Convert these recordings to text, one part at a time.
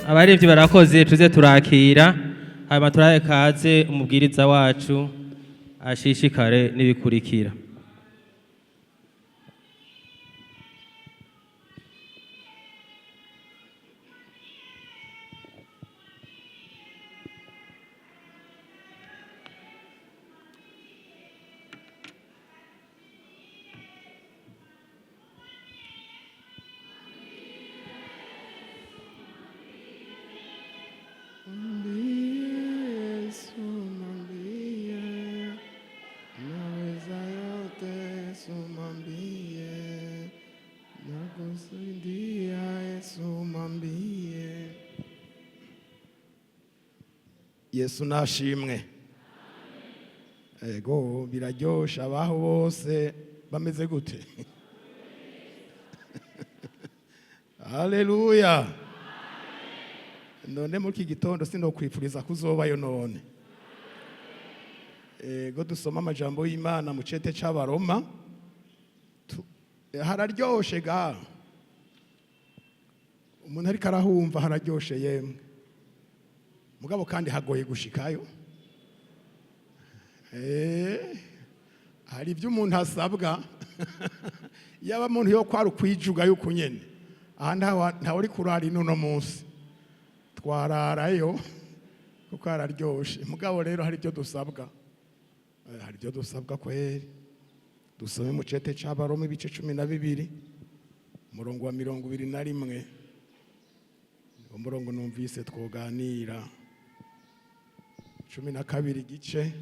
abarivyi barakoze tuze turakira hanyuma turahe kaze umubwiriza wacu ashishikare n'ibikurikira. Yesu nashimwe. Ego biraryosha abaho bose bameze gute? Haleluya. None muri iki gitondo sinokwifuriza kuzobayo none. Ego dusoma amajambo y'Imana mu cete c'Abaroma. Hararyoshe ga. Umuntu ariko arahumva hararyoshe yemwe. Mugabo kandi hagoye gushikayo. Hari ibyo umuntu asabwa yaba umuntu yo kwari kwijuga yuko nyene aha nta uri kurara ino munsi twararayo kuko hararyoshe. Mugabo rero hari ibyo dusabwa, hari ibyo dusabwa kweri. Dusome mu cete c'Abaroma ibice 12 umurongo wa 21 umurongo numvise twoganira 12 igice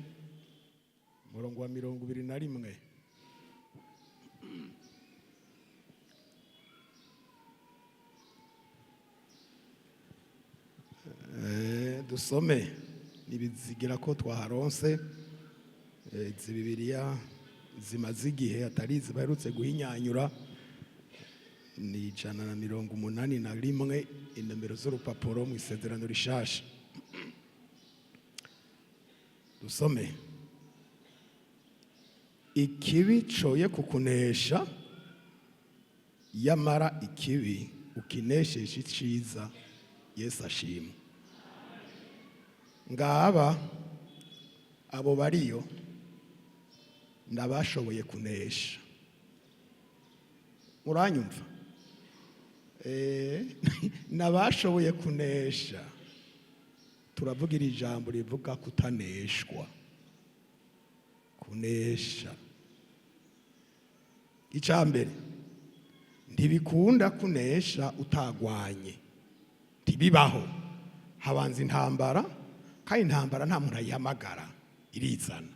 umurongo wa 21. Dusome nibizigira ko twaharonse izi Bibiliya zimaze igihe atari zibaherutse guhinyanyura. Ni 181 inomero z'urupapuro mu isezerano rishasha. Dusome. Ikibi coye kukunesha yamara ikibi ukinesheje iciza Yesu ashimwe. Ngaba abo bariyo ndabashoboye kunesha. Muranyumva? Nabashoboye kunesha. Turavugira ijambo rivuga kutaneshwa. Kunesha. Icambere ntibikunda kunesha utagwanye. Ntibibaho. Habanza intambara, kandi intambara nta muntu ayihamagara, irizana.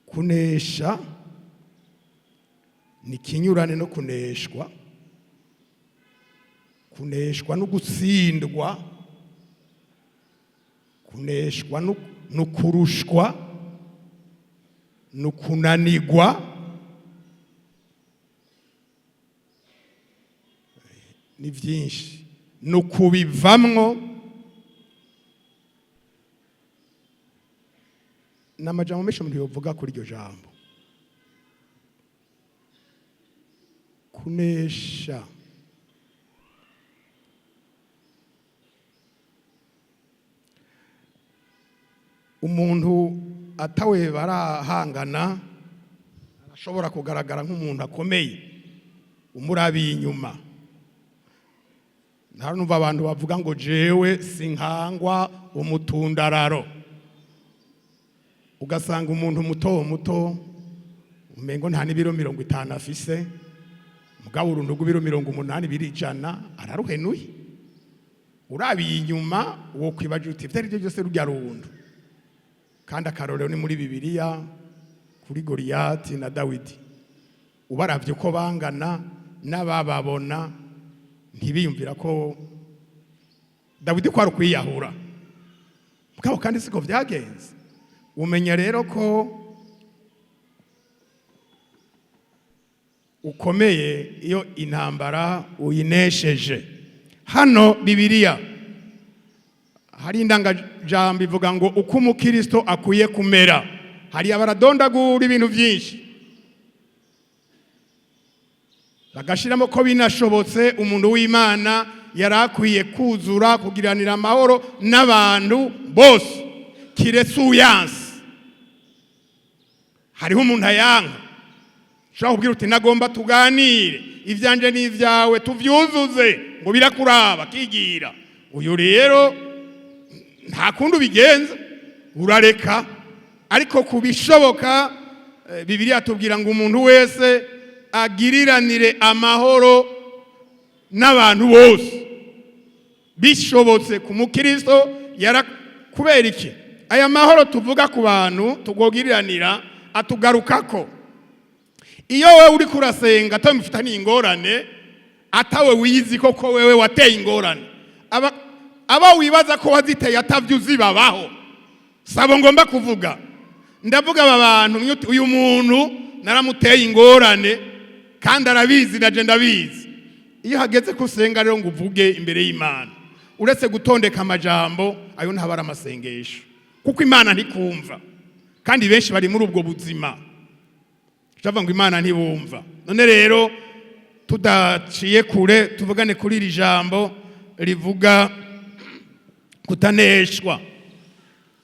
Kunesha ni kinyurane no kuneshwa. Kuneshwa no gutsindwa. Kuneshwa no kurushwa. No kunanigwa. Ni vyinshi. No kubivamwo. N'amajambo menshi umuntu yovuga kuri iryo jambo. Kunesha. Umuntu atawe barahangana arashobora kugaragara nk'umuntu akomeye umurabiye inyuma. Ntarumva abantu bavuga ngo jewe sinkangwa umutundararo. Ugasanga umuntu muto umengo nta n'ibiro 50 afise, mugabo urundu rw'ibiro 80 birijana araruhenuye. Urabiye inyuma wo kwibaje uti vyari byo byose rujya rundu. Kandi akarorero ni muri Bibiliya kuri Goliyati na Dawidi. Ubaravye ko bangana n'abababona ntibiyumvira ko Dawidi ko ari kwiyahura. Mugabo kandi siko vyagenze. Umenya rero ko ukomeye iyo intambara uyinesheje. Hano Bibiliya hari indangajambo ivuga ngo uko umukristo akuye kumera. Hari abaradondagura ibintu byinshi. bagashiramo ko binashobotse umuntu w'Imana yarakwiye kuzura kugiranira amahoro n'abantu bose kiretse uyansi. Hariho umuntu ayanka ushobora kubwira uti nagomba tuganire ivyanje n'ivyawe tuvyuzuze ngo birakuraba kigira. Uyu rero nta kundi ubigenza urareka, ariko kubishoboka Bibiliya tubwira ngo umuntu wese agiriranire amahoro n'abantu bose bishobotse. ku mukristo kubera iki aya mahoro tuvuga ku bantu tugogiriranira atugarukako. Iyo wewe uri kurasenga atamufitaniye ingorane, atawe wiyizi koko wewe wateye ingorane, aba wibaza ko waziteye atavyuzi babaho. Sabo ngomba kuvuga, ndavuga aba bantu, uyu muntu naramuteye ingorane kandi arabizi naje ndabizi. Iyo hageze kusenga rero ngo uvuge imbere y'Imana, uretse gutondeka amajambo ayo ntabara amasengesho, kuko Imana ntikumva, kandi benshi bari muri ubwo buzima cyava ngo Imana ntibumva. None rero tudaciye kure tuvugane kuri iri jambo rivuga kutaneshwa.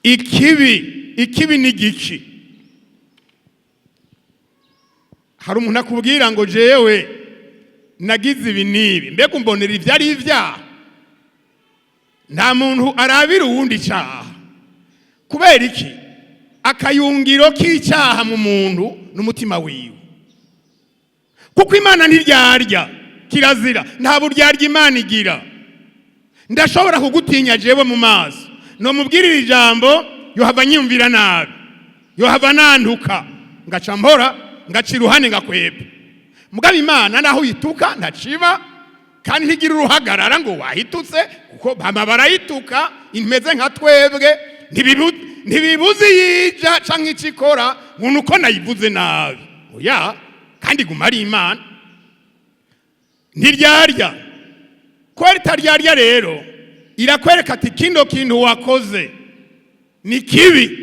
Ikibi ni giki? Hari umuntu akubwira ngo jewe nagize ibi nibi, mbega umbonera ivyari ivyaha. Nta muntu arabira uwundi cyaha. Kubera iki? Akayungiro k'icyaha mu muntu n'umutima wiwe, kuko Imana ntiryarya, kirazira, nta buryarya Imana igira. Ndashobora kugutinya jewe mu maso, no mubwirira ijambo yohava nyumvira nabi, yohava nanduka, ngaca mpora ngaca iruhande ngakweba. Mugabo Imana naho yituka ntaciba, kandi ntigira uruhagarara ngo wahitutse, kuko bama barayituka imeze nka twebwe. Ntibibuzi yija canke ikikora ngo uko nayivuze nabi. Oya, kandi guma ari Imana ntiryarya. Ko ritaryarya rero irakwereka ati kino kintu wakoze ni kibi,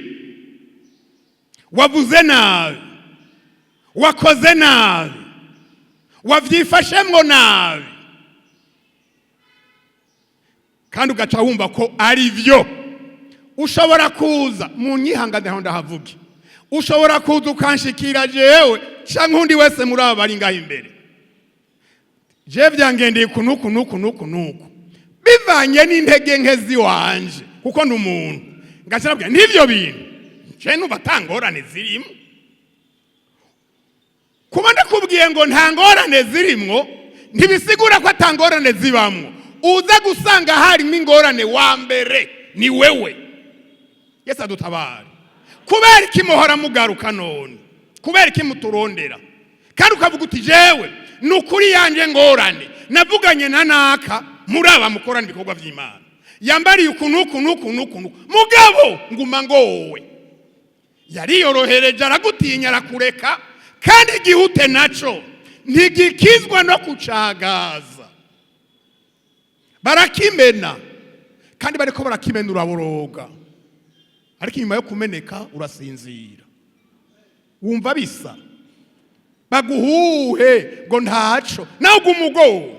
wavuze nabi, wakoze nabi, wavyifashemwo nabi, kandi ugaca wumva ko ari vyo. Ushobora kuza mu nyihangane aho ndahavuge, ushobora kuza ukanshikira jewe canke undi wese muri aba bari ngaho imbere, je vyangendeye kunuku bivanye n'intege nke ziwanje, kuko ndi umuntu. Ngashirabwira n'ivyo bintu je numva tangorane zirimo. Kuba ndakubwiye ngo nta ngorane zirimwo ntibisigura ko atangorane zibamwo. Uza gusanga harimo ingorane wa mbere ni wewe. Yesu adutabare. Kubera iki muhora mugaruka none? Kubera iki muturondera? Kandi ukavuga uti jewe nukuri yanje ngorane navuganye na naka muri aba mukorana ibikorwa vy'Imana, yambariye ukunuku mugabo nguma ngowe. Yariyorohereje aragutinya arakureka, kandi igihute naco ntigikizwa no kucagaza. Barakimena, kandi bariko barakimena uraboroga, ariko inyuma yo kumeneka urasinzira wumva bisa. Baguhuhe ngo ntaco nawe gumugo.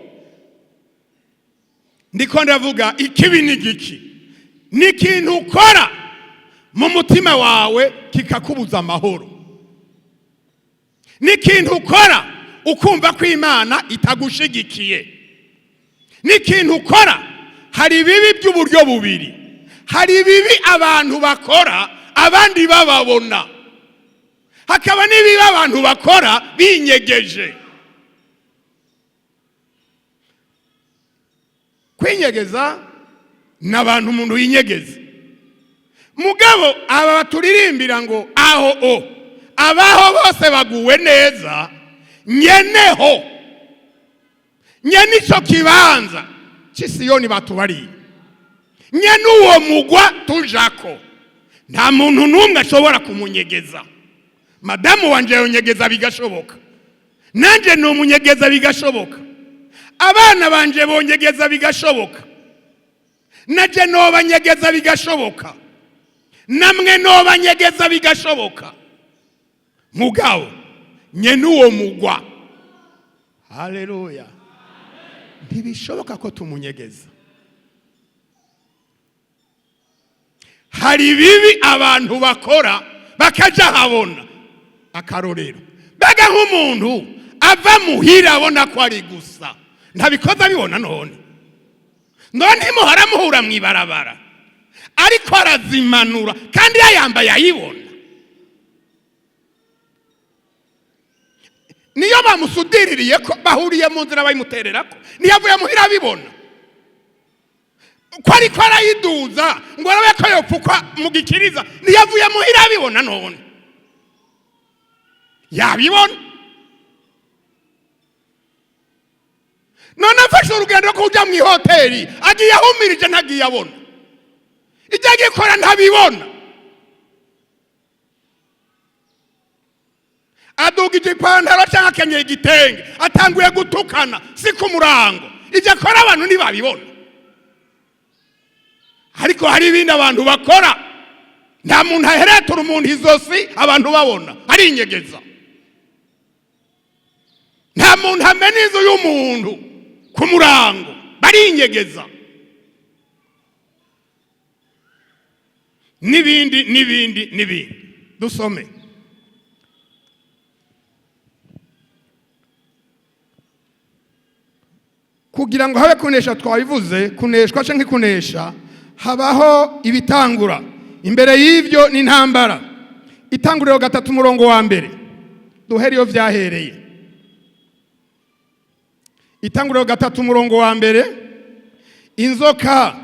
Ndiko ndavuga ikibi ni giki? Ni ikintu ukora mu mutima wawe kikakubuza amahoro. Ni ikintu ukora ukumva ko Imana itagushigikiye. Ni ikintu ukora, hari bibi by'uburyo bubiri. Hari bibi abantu bakora abandi bababona, hakaba n'ibibi abantu bakora binyegeje. Kwinyegeza n'abantu umuntu yinyegeze. Mugabo aba baturirimbira ngo aho abaho bose baguwe neza, nyeneho nyenico kibanza c'Isiyoni batubariye, nyene uwo mugwa tujako, nta muntu numwe ashobora kumunyegeza. Madamu wanje yonyegeza bigashoboka, nanje no munyegeza bigashoboka, abana banje bonyegeza bigashoboka, naje no banyegeza bigashoboka, namwe no banyegeza bigashoboka. Mugabo nyene uwo mugwa haleluya. Ntibishoboka ko tumunyegeza. Hari bibi abantu bakora bakaja habona akarorero. Baga nk'umuntu ava muhira abona ko ari gusa ntabikoza bibona none muhora muhura mwibarabara ariko arazimanura kandi yayambaye ayibona. Niyo bamusudiririye ko bahuriye mu nzira bayimutererako niyavuye muhira abibona ko ariko arayiduza ngo arabe ko yopfukwa mu gikiriza niyavuye muhira abibona none yabibona. None afashe urugendo rwo kujya mu ihoteli agiye ahumirije ntagiye abona ijya gikora ntabibona. Adugije ipantaro cyangwa akenyeye igitenge atanguye gutukana si ku murango ijya akora abantu ntibabibona. Ariko hari ibindi abantu bakora nta muntu aheretura umuntu izosi abantu babona ari inyegeza. Nta muntu amena inzu y'umuntu ku murango bari inyegeza. N'ibindi dusome. Kugira ngo habe kunesha twabivuze kuneshwa canke kunesha habaho ibitangura. Imbere y'ivyo ni intambara. Itanguriro 3 umurongo wa mbere duhere iyo vyahereye. Itanguriro 3 umurongo wa mbere inzoka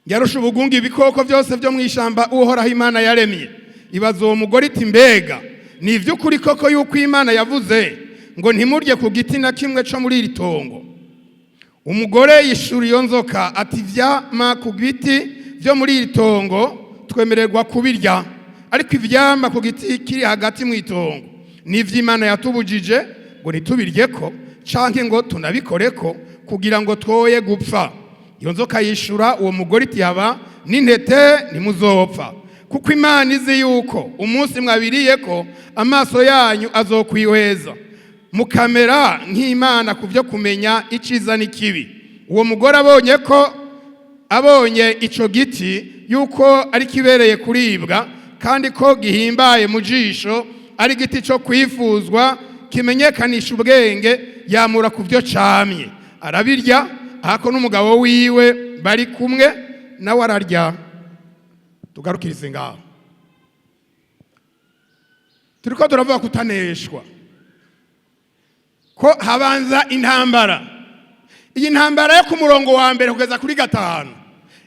yarusha ubugungi ibikoko byose byo mwishamba uhoraho Imana yaremye. Ibaza uwo mugore iti mbega ni ivy'ukuri koko yuko Imana yavuze ngo ntimurye ku giti na kimwe cyo muri iri tongo? Umugore yishura iyo nzoka ati ivyama ku giti byo muri iri tongo twemererwa kubirya, ariko ivyama ku giti kiri hagati mu itongo n'ivy'Imana yatubujije ngo nitubiryeko canke ngo tunabikoreko kugira ngo twoye gupfa. Iyo nzoka yishura uwo mugore iti haba n'intete nimuzopfa, kuko Imana izi yuko umunsi mwabiriyeko amaso yanyu azokwihweza mukamera nk'Imana ku byo kumenya iciza n'ikibi. Uwo mugore abonye ico giti yuko ari kibereye kuribwa kandi ko gihimbaye mu jisho ari giti cyo kwifuzwa kimenyekanisha ubwenge, yamura ku byo camye arabirya. Hako n'umugabo wiwe bari kumwe nawe ararya. Tugarukirize ngaho. Turiko turavuga kutaneshwa ko habanza intambara. Iyi ntambara yo ku murongo wa mbere kugeza kuri 5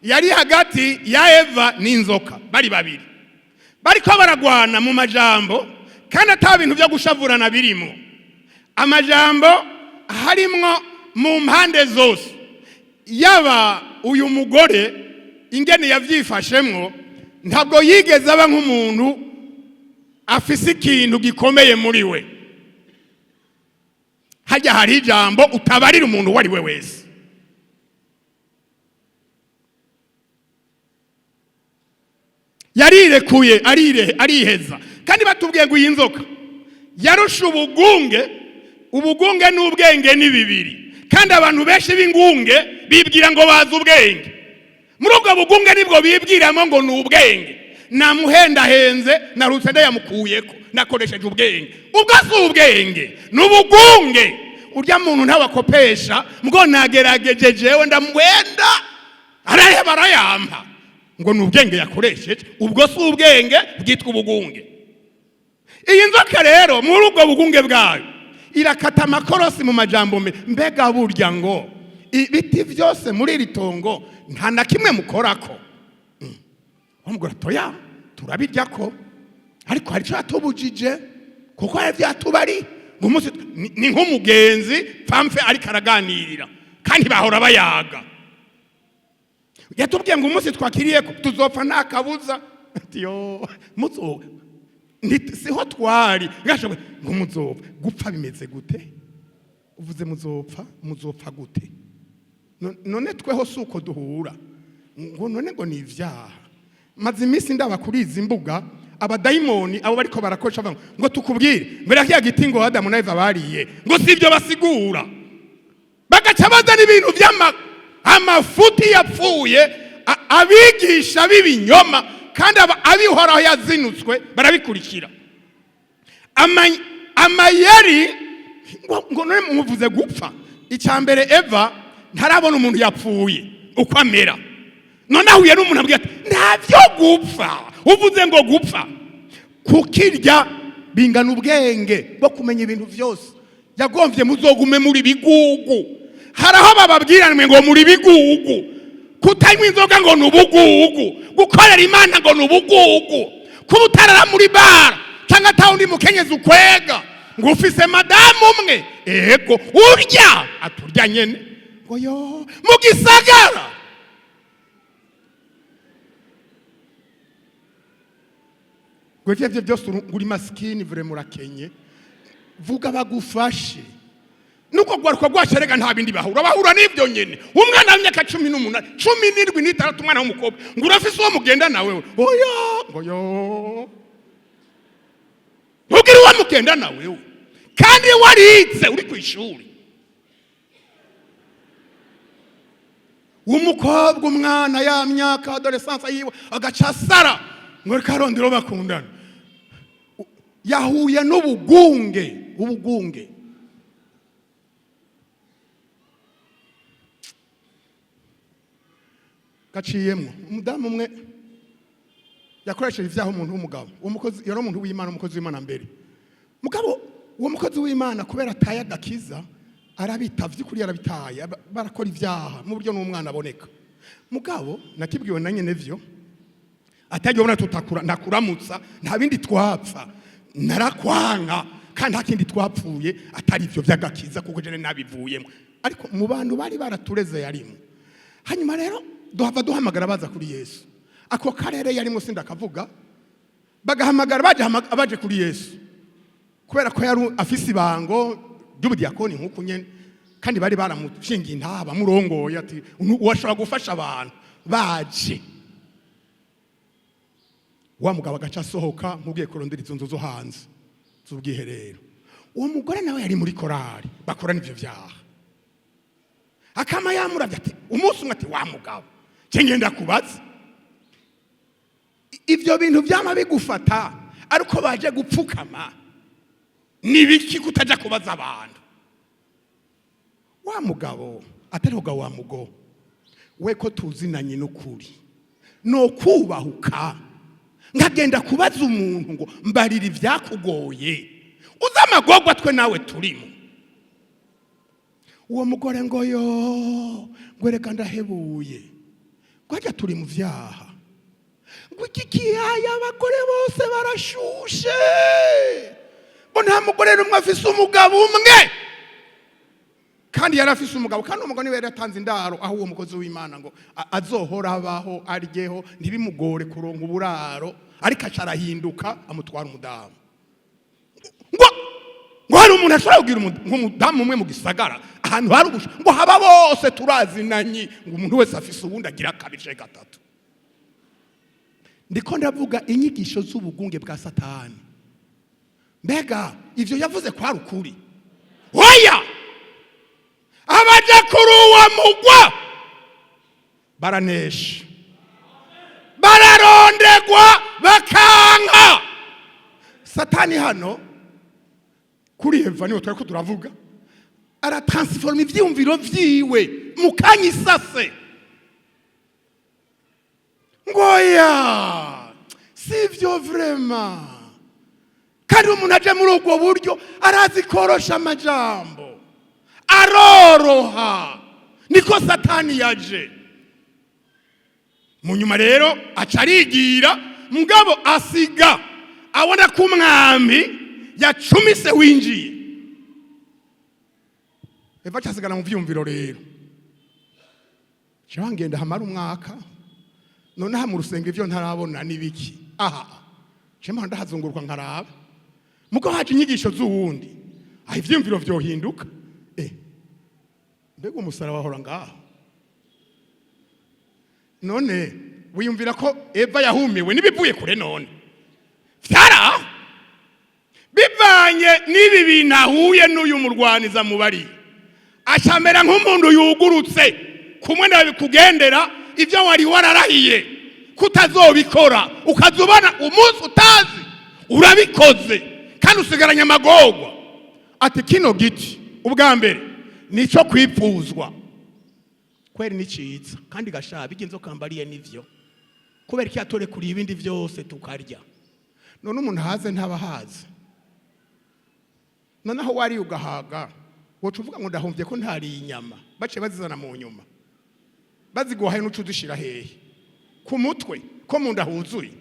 yari hagati ya Eva n'inzoka. Bari babiri bariko baragwana mu majambo kandi ata bintu byo gushavurana birimo. Amajambo harimwo mu mpande zose. Yaba uyu mugore ingene yavyifashemwo ntabwo yigeze aba nk'umuntu afise ikintu gikomeye muri we. Hajya hari ijambo utabarira umuntu wari we wese. Yarirekuye ariheza kandi batubwiye ngo iyi nzoka yarusha ubugunge n'ubwenge ni bibiri. Kandi abantu benshi b'ingunge bibwira ngo bazi ubwenge. Muri ubwo bugunge nibwo bibwiramo ngo ni ubwenge. Namuhendahenze narutse ndayamukuyeko nakoresheje ubwenge. Ubwo si ubwenge n'ubugunge. Urya muntu ntabakopesha mgo nagerageje jewe ndamwenda araheba arayampa ngo ni ubwenge yakoresheje. Ubwo si ubwenge bwitwa ubugunge. Iyi nzoka rero muri ubwo bugunge bwayo irakata amakorosi mu majambo mbega burya ngo ibiti byose muri iri tongo nta na kimwe mukorako. Umugore toya turabirya ko ariko hari cyo atubujije kuko hari byatubari umunsi ni nk'umugenzi pamfe ariko araganirira kandi bahora bayaga. Yatubwiye ngo umunsi twakiriye ko tuzopfa nta kabuza. Atiyo muzo siho twari ngashobe ngo muzopfa gupfa bimeze gute? Uvuze muzopfa gute? None tweho suko duhura ngo none ngo ni ivyaha. Maze iminsi ndaba kuri izi mbuga abadayimoni abo bariko barakosha bavuga ngo tukubwire mbere ya giti ngo Adamu na Eva bariye ngo sivyo basigura bagaca bazana ibintu amafuti yapfuye abigisha b'ibinyoma kandi abihoraho yazinutswe barabikurikira amayeri ngo none muvuze gupfa icyambere Eva ntarabona umuntu yapfuye uko amera none ahuye n'umuntu abwira ati ntavyo gupfa uvuze ngo gupfa kukirya bingana ubwenge bwo kumenya ibintu byose yagombye muzogume muri bigugu haraho bababwiranwe ngo muri bigugu kutanywa inzoga ngo nubugugu gukorera Imana ngo nubugugu kubutarara muri bara cyangwa tawundi mukenyezi ukwega ngo ufise madamu umwe ego urya aturya nyene ngo yo mugisagara gwevye byose uri maskini vure murakenye vuga bagufashe nuko gwaruka gwasherega nta bindi bahura n'ibyo nyene umwana w'imyaka 18 17 n'itandatu umwana w'umukobwa ngo urafise uwo mugenda nawe oya ngo yo ntugire uwo mugenda nawe kandi warize uri ku ishuri umukobwa umwana ya myaka adolescence yiwe agaca sara ngo karondero bakundana yahuye n'ubugunge gaciyemo umudamu umwe yakoresheje ivyaho umuntu w'umugabo umukozi yari umuntu w'Imana umukozi w'Imana mbere mugabo uwo mukozi w'Imana kubera ataye agakiza arabitavye kuri arabitaye barakora ivyaha mu buryo n'umwana aboneka mugabo nakibwiwe na nyene vyo atajye ubona tutakura ndakuramutsa nta bindi twapfa narakwanga kandi hakindi twapfuye atari ivyo vyagakiza kuko jene nabivuyemo ariko mu bantu bari baratureze yarimo hanyuma rero duhamagara baza kuri Yesu ako karere yarimo sindakavuga bagahamagara baje kuri Yesu kubera ko yari afise ibango ry'ubudiakoni nkuko nyene kandi bari baramushingiye intaba murongoye ati washobora gufasha abantu baje wa mugabo agaca asohoka nk'ugiye kurondera izo nzu zo hanze z'ubwiherero uwo mugore nawe yari muri korari bakorana ivyo vyaha akama yamuravye ati umunsi umwe ati wa mugabo ngenda kubaza ivyo bintu vyama bigufata ariko baje gupfukama nibiki kutaja kubaza abantu wa mugabo atari uga wa mugo we ko tuzinanye n'ukuri no kubahuka ngagenda kubaza umuntu ngo mbarira ivyakugoye uza amagogwa twe nawe turimo uwo mugore ngo yo ngwereka ndahebuye kwaje turi mu vyaha ngo ikikiyaya abagore bose barashushe ngo nta mugore n'umwe afise umugabo umwe kandi yari afise umugabo kandi umugabo niwe yaratanze indaro aho uwo mukozi w'Imana ngo azohora abaho aryeho ntibimugore kuronka uburaro ariko acarahinduka amutwara umudamu ngo hari umuntu ashobora kugira umudamu umwe mu gisagara ahantu hari ubusha ngo haba bose turazinanye ngo umuntu wese afise ubundi agira kabiri gatatu ndiko ndavuga inyigisho z'ubugunge bwa Satani mbega ivyo yavuze kwa rukuri oya abaje kuri uwo mugwa baranesha bararondegwa bakanka Satani hano kuri Eva niwe twari ko turavuga aratransforma ivyumviro vyiwe mukanya isase ngoya sivyo vraiment kandi umuntu aje muri ubwo buryo arazi korosha amajambo aroroha niko Satani yaje munyuma rero acarigira mugabo asiga abona ko umwami yacumise winjiye Eva cyasigana mu vyumviro rero cyangenda hamara umwaka none ha mu rusenge ivyo ntarabona nibiki aha cema ndahazungurwa nkaraba muko haje inyigisho z'uwundi aho ivyumviro vyohinduka mbega umusaraba wahora ngaho none wiyumvira ko Eva yahumiwe nibivuye kure none vyara bivanye n'ibi bintu ahuye n'uyu murwaniza mubari acamera nk'umuntu yugurutse kumwe nawe bikugendera ivyo wari wararahiye kutazobikora ukazubana umunsi utazi urabikoze kandi usigaranye amagorwa. Ati kino giti ubwa mbere nico kwipfuzwa kweri ni ciza kandi gashaba iginzoka mbariye nivyo kubera iki atore kuri ibindi vyose tukarya. None umuntu haze ntabahaze noneho wari ugahaga wocu uvuga ngo ndahomvye ko ntari inyama bace bazizana mu nyuma baziguhaye n'ucu dushira hehe ku mutwe ko mu ndahuzuye.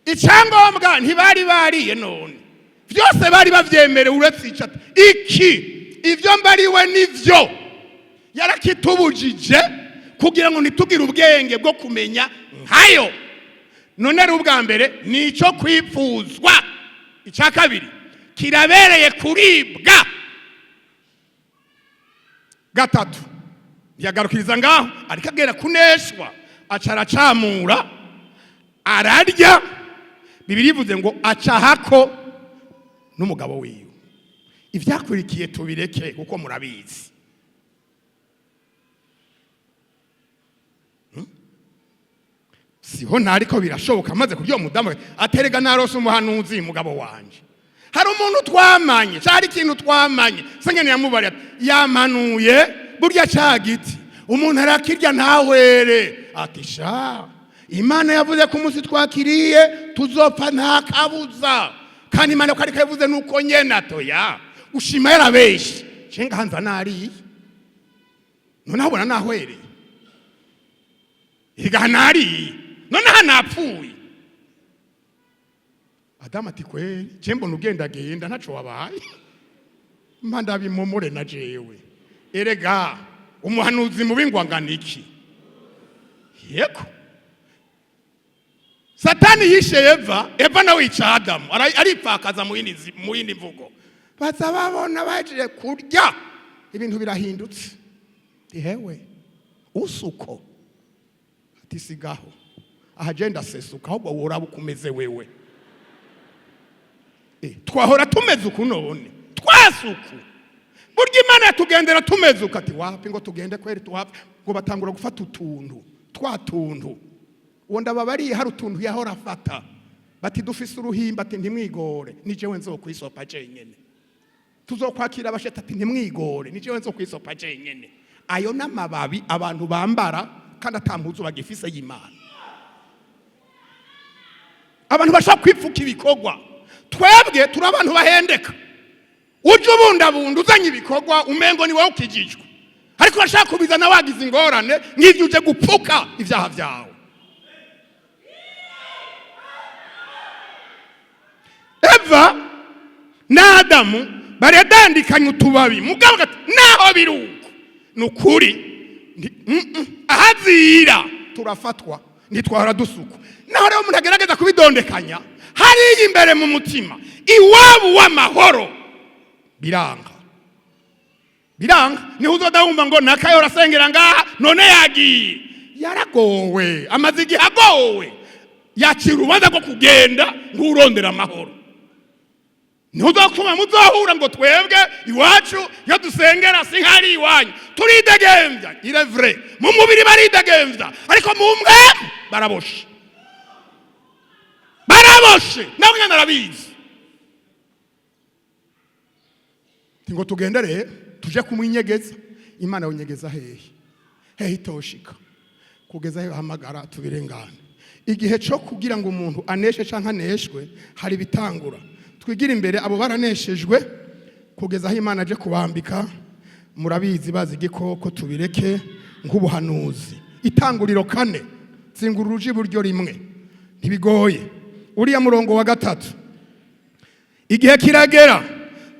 Icyangombwa ntibari bariye none vyose bari bavyemere uretse icata iki ivyo mbariwe nivyo yarakitubujije kugira ngo nitugire ubwenge bwo kumenya nkayo. None ari ubwa mbere nico kwipfuzwa. Icya kabiri kirabereye kuribwa. Gatatu yagarukiriza ngaho ariko agera kuneshwa acaracamura ararya. Bibiri ivuze ngo acahako n'umugabo wiwe. Ivyakurikiye tubireke kuko murabizi. Siho nariko birashoboka maze kuryo mudamu aterega narose umuhanuzi mugabo wanje. Hari umuntu twamanye, cyari ikintu twamanye. Sengene yamubari yamanuye burya cagiti. Umuntu arakirya ntahwere. Atisha Imana yavuze ko umunsi twakiriye tuzopfa nta kabuza. Kandi Imana ko ariko yavuze nuko nyene atoya. Ushima yarabeshi. Cenga hanza nari. None abona nahwere. Iganari. None hanapfuye. Adamu ati kweli cembona ugendagenda ntaco wabaye. Mpanda bimomore na jewe. Erega umuhanuzi mubingwangana iki? Yego. Satani yishe Eva nawe yica Adamu. Aripfakaza mu yindi mvugo. Baza babona baje kurya ibintu birahindutse. Ihewe usuko atisigaho ahagenda sesuka ahubwo woraba ukumeze wewe. Twahora tumeze uku none twasuku burya Imana yatugendera tumeze uko ati wapi ngo tugende kweri tuhapfa ngo batangura gufata utuntu twatuntu uwo ndababari hari utuntu yahora afata bati dufise uruhimba ati ntimwigore ni jewe nzokwisopa jenyene tuzokwakira abasheta ati ntimwigore ni jewe nzokwisopa jenyene. Ayo n'amababi abantu bambara kandi atampuzu bagifise y'Imana. Abantu bashaka kwipfuka ibikorwa twebwe turi abantu bahendeka. Uje ubundabunda uzanye ibikorwa umengo ni wowe ukijijwe ariko bashaka kubizana wagize ingorane nk'ivyo uje gupfuka ivyaha vyawe. Eva na Adamu baradandikanye utubabi mugabo gati naho biruko nukuri ahazira turafatwa nitwara dusuku. Naho rero umuntu agerageza kubidondekanya hari imbere mu mutima iwabo w'amahoro biranga niho uzodahumva ngo nakayo rasengera ngaha none yagiye yaragowe amaze igihe agowe yakira urubanza rwo kugenda nturondera amahoro. Niho uzokuma muzohura ngo twebwe iwacu iyo dusengera si nkari iwanyu turidegembya irevre mu mubiri baridegembya ariko mu mwemu baraboshe nawe nyana arabizi. Ngo tugendere tuje kumwinyegeza Imana yonyegeza hehe itoshika kugeza he hamagara tubirengana. Igihe cyo kugira ngo umuntu aneshe canka aneshwe hari bitangura twigira imbere abo baraneshejwe kugeza aho Imana aje kubambika. Murabizi bazi igikoko tubireke nk'ubuhanuzi. Itanguriro 4 zingururuje buryo rimwe ntibigoye. Uriya murongo wa 3 igihe kiragera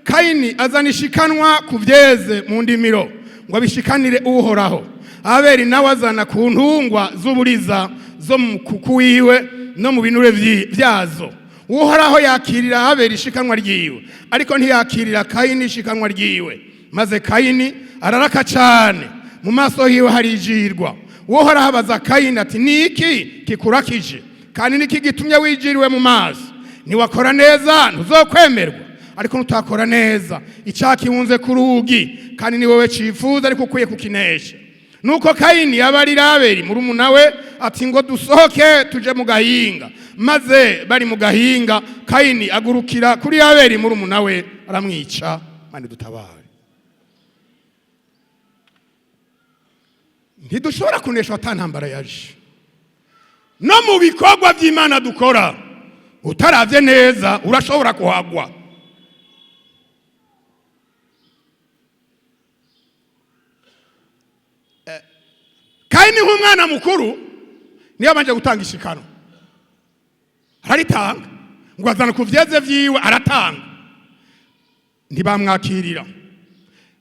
Kaini azanishikanwa kuvyeze mu ndimiro ngo abishikanire uhoraho. Abeli nawe azana ku ntungwa z'uburiza zo mu kukuwiwe no mu binure vyazo. Uhoraho yakirira Abeli ishikanwa ryiwe ariko ntiyakirira Kaini ishikanwa ryiwe. Maze Kaini araraka cyane mu maso hiwe harijirwa. Uhoraho abaza Kaini ati niki kikurakije? kandi niki gitumye wijiriwe mu maso niwakora neza ntuzokwemerwa ariko nutakora neza icyaha kiwunze ku rugi kandi ni wowe cifuza ariko ukwiye kukinesha nuko Kayini yabarira Abeli murumuna we ati ngo dusohoke tuje mu gahinga maze bari mu gahinga Kayini agurukira kuri Abeli murumuna we aramwica mani dutabare ntidushobora kunesha atantambara yaje no mu bikorwa by'Imana dukora utaravye neza urashobora kuhagwa Kayini nk'umwana mukuru niyo abanje gutanga ishikano aritanga ngo azana ku vyeze vyiwe aratanga ntibamwakirira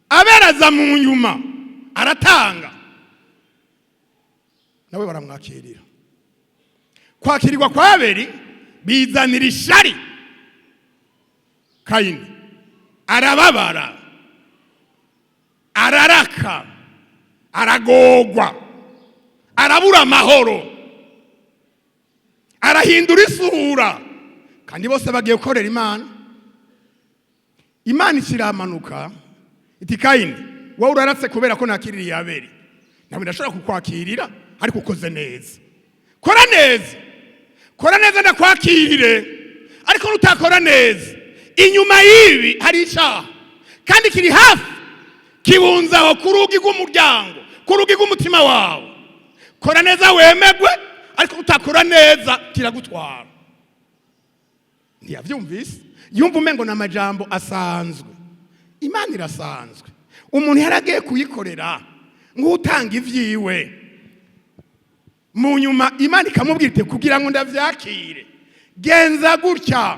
aberaza mu nyuma aratanga nawe baramwakirira kwakirirwa kwa Abeli bizanira ishari Kayini arababara araraka aragogwa arabura amahoro arahindura isura kandi bose bagiye gukorera Imana ikiramanuka iti Kayini wowe uraratse kubera ko nakiririye Abeli nawe ndashobora kukwakirira ariko ukoze neza kora neza ndakwakirire ariko nutakora neza inyuma y'ibi hari icyaha kandi kiri hafi kibunzaho ku rugi rw'umuryango ku rugi rw'umutima wawe kora neza wemegwe ariko utakora neza kiragutwara ntiyavyumvise yumva umengo n'amajambo asanzwe Imana irasanzwe umuntu yaragiye kuyikorera ng'utanga ivyiwe mu nyuma Imana ikamubwira ite kugira ngo ndavyakire genza gutya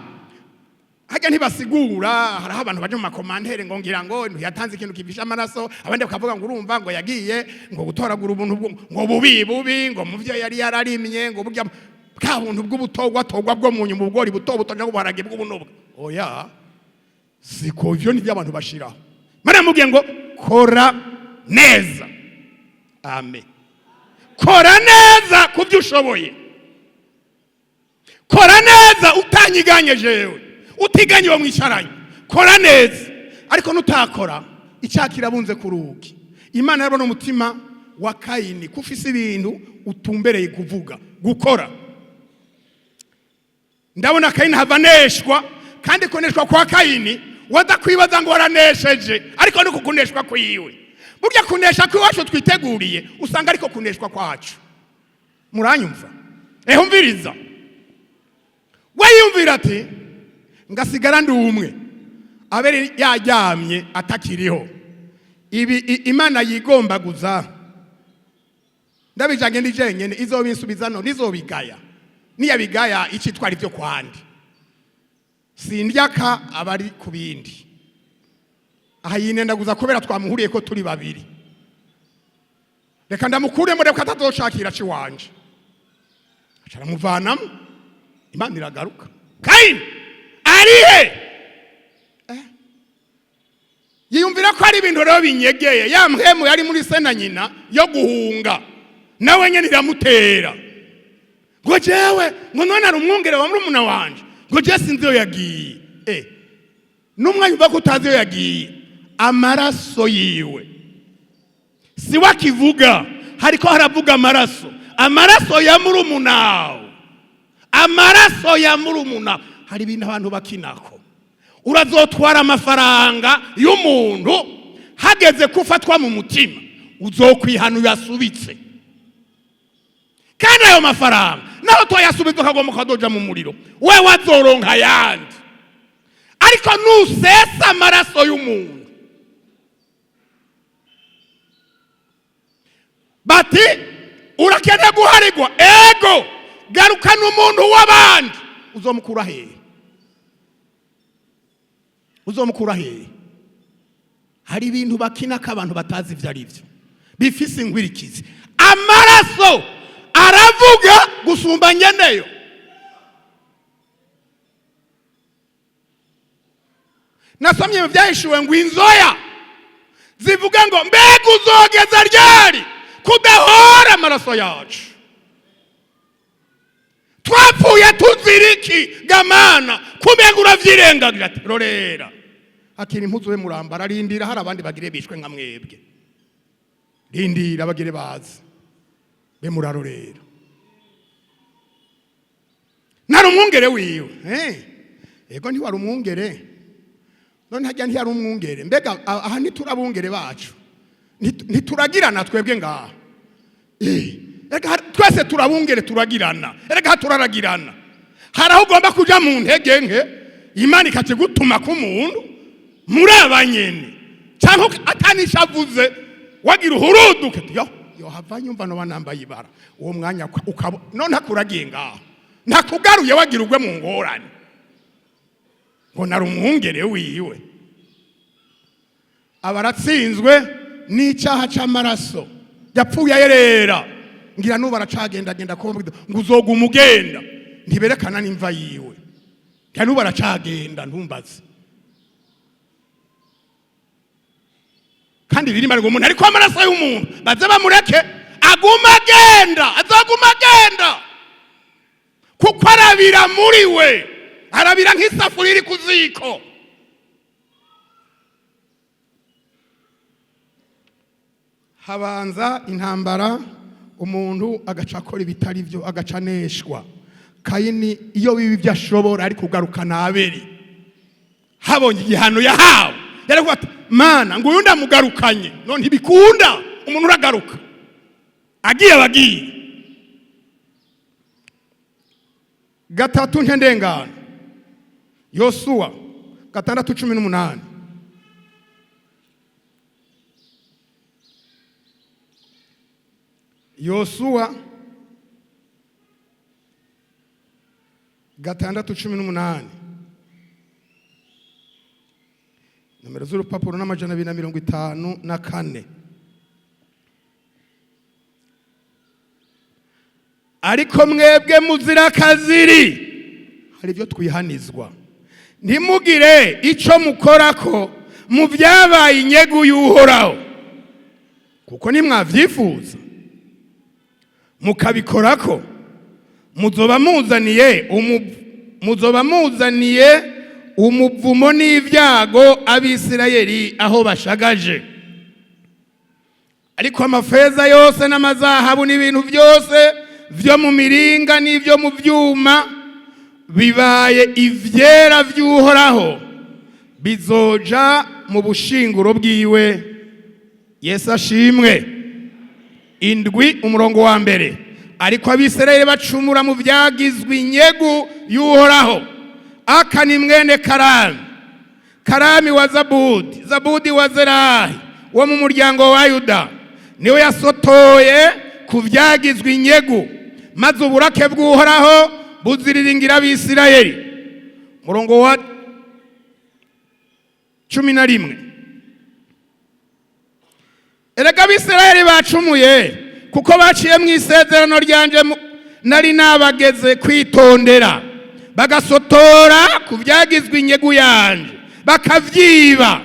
hajya ntibasigura haraho abantu baje mu makomandere ngo ngira ngo yatanze ikintu kivisha amaraso abandi bakavuga ngo urumva ngo yagiye ngo gutoragura ubuntu ngo bubi ngo muvyo yari yararimye ngo burya bwa buntu bw'ubutogwa bwo mu nyuma ubugori buto no buharage bw'ubunubwa oya siko ivyo ni by'abantu bashiraho Mana mubwiye ngo kora neza amen kora neza kubyo ushoboye kora neza utanyiganye jewe utiganye wo mwisharanye kora neza ariko nutakora icyakira bunze ku rugi Imana yarabona umutima wa Kayini kufise ibintu utumbereye kuvuga gukora ndabona Kayini havaneshwa kandi koneshwa kwa Kayini wadakwibaza ngo waranesheje ariko nuko kuneshwa kwiwe burya kunesha kwiwacu twiteguriye usanga ariko kuneshwa kwacu muranyumva umviriza wayumvira ati ngasigara ndi umwe Abeli yajyamye atakiriho ibi Imana yigombaguza ndabijanye ndi jenyene izobinsubizano nizobigaya niyabigaya icitwara ivyo kwandi sindyaka abari kubindi aha yinendaguza kubera twamuhuriye ko turi babiri reka ndamukuremo reka atazoshakira ci wanje acara muvanamo Imana iragaruka Kayini arihe yiyumvira ko ari ibintu rero binyegeye ya mpemu yari muri sena nyina yo guhunga nawe nyene iramutera ngo jewe ngo none ari umwungere wa murumuna wanje ngo je sinzi yo yagiye numwe yumva ko utazi yo yagiye amaraso yiwe si wakivuga hariko haravuga amaraso ya murumunawe amaraso ya murumuna hari ibintu abantu bakinako urazotwara amafaranga y'umuntu hageze kufatwa mu mutima uzokwihana yasubitse kandi ayo mafaranga naho toyasubitse ukagomba kadoja mu muriro we wazoronka yandi ariko nusesa amaraso y'umuntu bati urakene guharigwa ego garukana umuntu w'abandi uzomukura hehe hari ibintu bakinaka abantu batazi ivyo ari byo bifise ingwirikizi amaraso aravuga gusumba nyeneyo nasomye vyahishuwe ngo inzoya zivuga ngo mbega uzogeza ryari kudahora amaraso yacu twapfuye tuziriki gamana kumenga uravyirengagira ati rorera akira impuzu we murambara rindira hari abandi bagire bishwe nka mwebwe rindira bagire bazi be murarorera nari umwungere wiwe ego ntiwari umwungere none hajya ntiyari umwungere mbega aha ntiturabungere bacu ntituragirana twebwe ngaha twese turabungere turagirana erega turaragirana hari aho ugomba kuja mu ntege nke Imana ikakigutuma ku muntu muri abanyene cyangwa atanisha avuze wagira uhuruduke yo havanye umva no banambaye ibara uwo mwanya none akuragiye ngaha ntakugaruye wagira ugwe mu ngorane ngo nari umwungere wiwe abaratsinzwe n'icyaha cy'amaraso yapfuye ayerera ngira nuba aracagenda ngo uzoga umugenda ntiberekana n'imva yiwe ngira nuba aracagenda ntumbaze kandi birimo ngo umuntu ariko amaraso y'umuntu baze bamureke aguma agenda azaguma agenda kuko arabira muri we arabira nk'isafuriya iri ku ziko habanza intambara umuntu agacakora ibitari byo agacaneshwa Kayini iyo bibi byashobora ari kugarukana Abeli habonye igihano yahawe yaravuga ati mana ngo uyu ndamugarukanye none ntibikunda umuntu uragaruka agiye bagiye gatatu ntendengana Yosuwa 6:18 Yosuwa 6:18 nomero z'urupapuro n'amajana 254 ariko mwebwe muzira kaziri hari byo twihanizwa ntimugire ico mukorako mu byabaye inyegu y'uhoraho kuko nimwavyifuza mukabikorako muzoba muzaniye umuvumo n'ibyago abisirayeli aho bashagaje ariko amafeza yose n'amazahabu n'ibintu byose vyo mu miringa n'ivyo mu vyuma bibaye ivyera vy'uhoraho bizoja mu bushinguro bwiwe Yesu ashimwe 7:1 ariko abisirayeli bacumura mu vyagizwe inyegu y'uhoraho Akani mwene Karami wa Zabudi wa Zerahi wo mu muryango wa Yuda niwe yasotoye ku vyagizwe inyegu maze uburake bw'uhoraho buziriringira abisirayeli murongo wa 11 erega abisirayeli bacumuye kuko baciye mu isezerano ryanje nari nabageze kwitondera bagasotora ku byagizwe inyegu yanje bakavyiba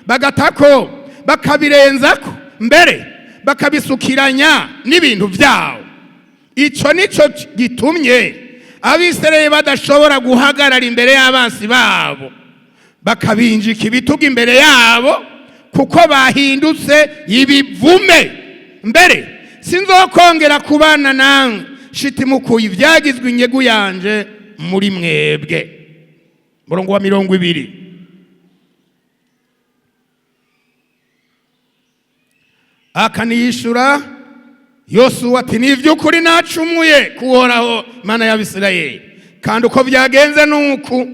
bagatako bakabirenzako mbere bakabisukiranya n'ibintu vyawo ico nico gitumye abisirayeli badashobora guhagarara imbere y'abansi babo bakabinjika ibitugu imbere yabo kuko bahindutse ibivume mbere sinzokongera kubana namwe shiti mukuye ivyagizwe inyegu yanje muri mwebwe murongo wa 20 akaniyishura Yosuwa ati nivyukuri nacumuye kuhoraho mana y'Abisirayeli kandi uko byagenze nuku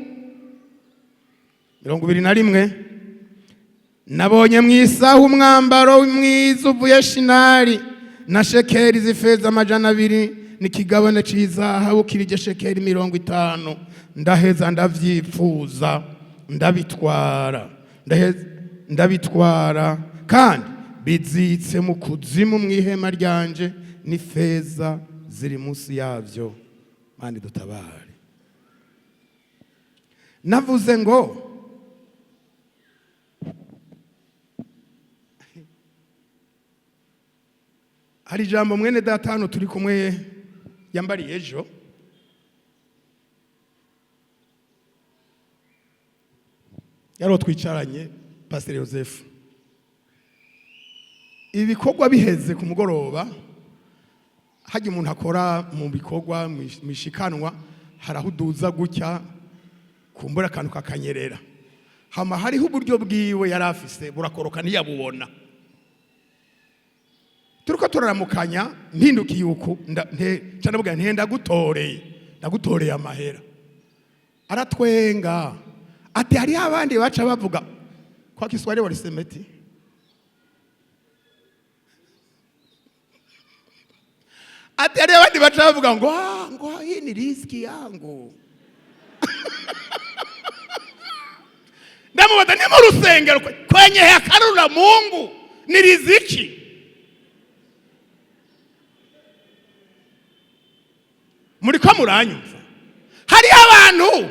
21 nabonye mwisahu umwambaro mwiza uvuye Shinari na shekeri zifeza 200 nikigabane cizahabu kirije shekeri 50 ndaheza ndavyifuza ndabitwara kandi bizitse mu kuzimu mwihema ryanje ni feza ziri munsi yavyo mani dutabare navuze ngo hari jambo mwene data hano turi kumwe yambariye ejo yaro twicaranye Pastor Joseph ibikorwa biheze ku mugoroba haje umuntu akora mu bikorwa mishikanwa harahuduza gutya kumbura akantu kakanyerera hama hariho uburyo bwiwe yarafise burakoroka ntiyabubona turiko turaramukanya mpindukiye uko ndavuga ndagutoreye amahera aratwenga ati hari abandi baca bavuga kwa Kiswahili walisemeti ati hari abandi baca bavuga ngo hii ni riziki yangu ndamubaza ni mu rusengero kwenye hekalu la Mungu ni riziki muriko muranyumva hari abantu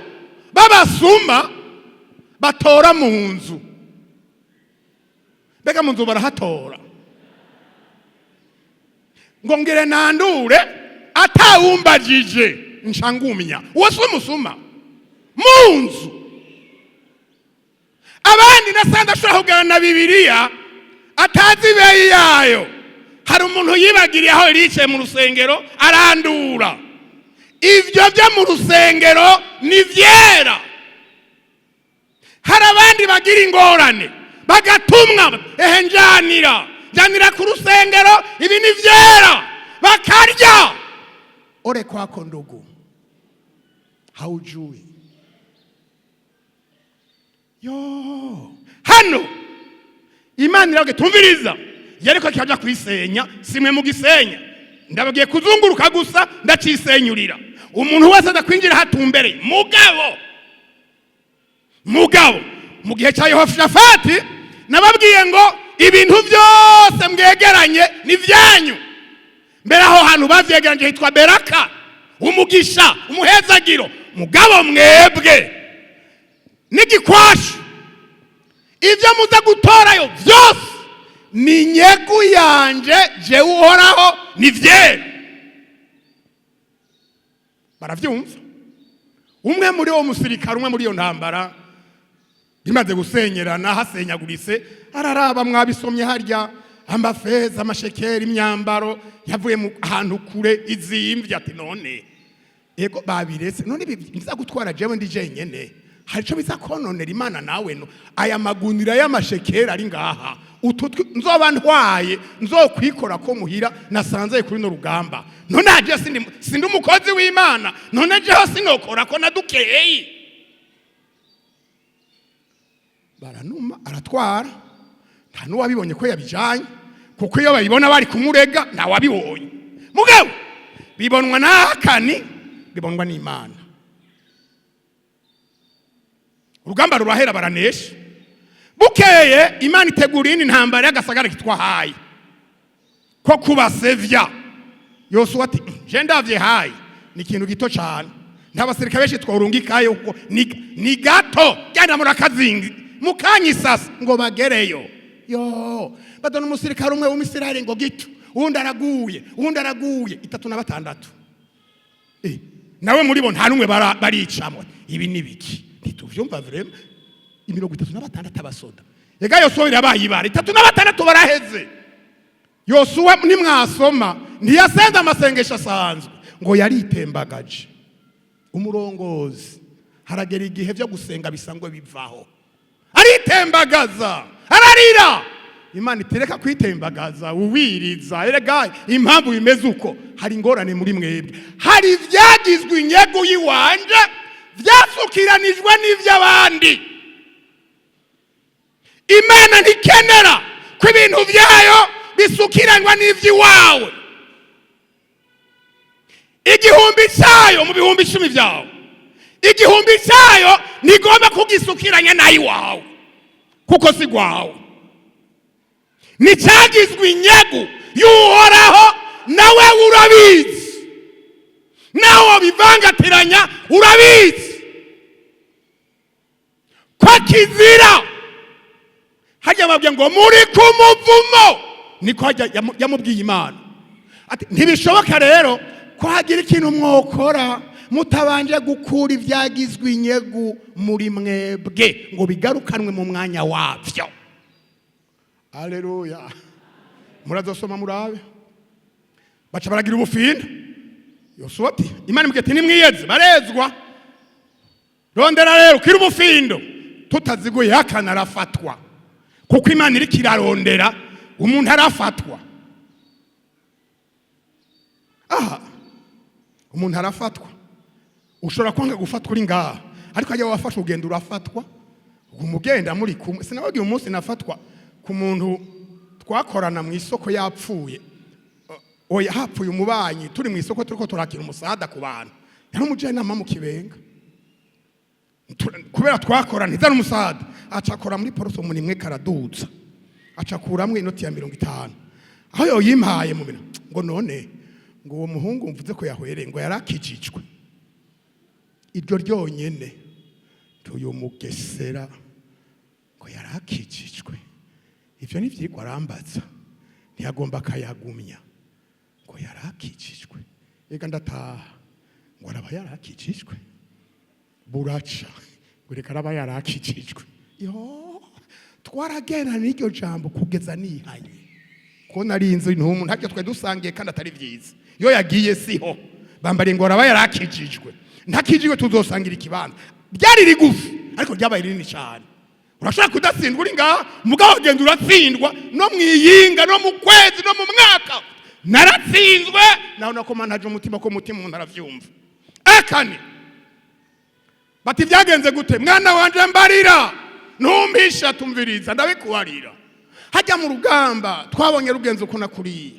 babasuma batora mu nzu bega mu nzu barahatora ngo ngire nandure atawumbajije nshangumya wose umusuma mu nzu abandi nasanga ashobora kugana na Bibiliya atazi beyi yayo hari umuntu yibagiriye aho rice mu rusengero arandura ivyo byo mu rusengero ni vyera hari abandi bagira ingorane bagatumwa njanira ku rusengero ibi ni vyera bakarya ore kwako ndugu haujui yo hano Imana iravuga tumviriza yariko kikaja kwisenya simwe mu gisenya ndabagiye kuzunguruka gusa ndacisenyurira umuntu wese adakwinjira hatumbereye mugabo mu gihe cya Yehoshafati nababwiye ngo ibintu byose mwegeranye ni vyanyu mbere aho hantu bavyegeranye hitwa Beraka umugisha umuhezagiro mugabo mwebwe n'igikwashu ivyo muza gutorayo vyose ni nyegu yanje je uhoraho ni vyera baravyumva umwe muri wo musirikare umwe muri yo ntambara bimaze gusenyerana hasenyagurise araraba mwabisomye harya amafeza amashekeri imyambaro yavuye mu ahantu kure izimvye ati none ego babiretse none biza gutwara jewe ndi jenyene harico biza kononera Imana nawe no aya magunira y'amashekeri ari ngaha nzoba ntwaye nzokwikora ko muhira nasanze kuri no rugamba none aje sindi umukozi w'Imana none jeho sinokora ko nadukeye baranuma aratwara nta nuwabibonye ko yabijanye kuko iyo bayibona bari kumurega nta wabibonye mugabo bibonwa n'akani bibonwa n'Imana urugamba rurahera baranesha bukeye Imana itegura indi ntambara y'agasagara kitwa Hayi ko kubasevya Yosuwa ati je ndavye Hayi ni ikintu gito cyane ntabasirika benshi tworungikayo kuko ni gato cyane murakazingi mukanyisasa ngo bagereyo yo badona umusirikare umwe w'Umisirayeli ngo gitu uwundi araguye 36 nawe muri bo nta numwe baricamwe ibi nibiki ntituvyumva vrema 36 abasoda ega Yosuwa irabayibara 36 baraheze Yosuwa nimwasoma ntiyasenza amasengesho asanzwe ngo yaritembagaje umurongozi haragera igihe byo gusenga bisangwe bivaho aritembagaza ararira Imana itereka kwitembagaza uwiriza erega impamvu bimeze uko hari ingorane muri mwebwe hari vyagizwe inyego yiwanje vyasukiranijwe n'ivy'abandi Imana ntikenera ko ibintu vyayo bisukiranwa n'ivy'iwawe igihumbi cyayo mu bihumbi 10 vyawe igihumbi cyayo nigomba kugisukiranya nayi wawe kuko si gwawe ni cyagizwe inyego y'uhoraho nawe urabizi nawe bivangatiranya urabizi ko kizira hajya babye ngo muri kumuvumo niko yamubwiye Imana ati ntibishoboka rero ko hagira ikintu mwokora mutabanje gukura ibyagizwe inyegu muri mwebwe ngo bigarukanwe mu mwanya wabyo. Haleluya. Murazosoma murabe. Baca baragira ubufinda. Yosuwa ati Imana imubwira ati nimwiyeze barezwa. Rondera rero kiri ubufindo tutaziguye hakana arafatwa. Kuko Imana iri kirarondera umuntu arafatwa. Umuntu arafatwa. Ushobora kwanga gufatwa uri ngaha ariko ajya wafasha ugenda urafatwa. Umugenda muri kumwe sinabagiye umunsi nafatwa ku muntu twakorana mu isoko yapfuye. Oya hapfuye umubanyi turi mu isoko turiko turakira umusada ku bantu. Yari umujyanama mu Kibenga. Kubera twakorana izana umusada acakora muri poroso mu nimwe karaduza. Acakuramwe inoti ya 50. Aho yo yimpaye mu bina ngo none ngo uwo muhungu mvuze ko yahwere ngo yarakijijwe. Iryo ryonyene tuyo mugesera ngo yarakijijwe. Ivyo ni vyigwa arambaza ntiyagomba kayagumya ngo yarakijijwe. Ega ndataha ngo araba yarakijijwe. Buraca ngo reka araba yarakijijwe. Yo twaragenda n'iryo jambo kugeza nihanye ko narinze intumu ntabyo twe dusangiye kandi atari byiza. Yo yagiye siho bambariye ngo araba yarakijijwe. Ntakijijwe tuzosangira ikibanza. Byari rigufi ariko ryabaye rinini cyane. Urashaka kudatsindwa uri ngaha mugabo genda uratsindwa no mwiyinga no mu kwezi no mu mwaka. Naratsinzwe naho nakomantaje umutima ko mutima umuntu aravyumva. Akane bati byagenze gute mwana wanje mbarira ntumpisha tumviriza ndabikubarira. Hajya mu rugamba twabonye rugenze uko nakuriye.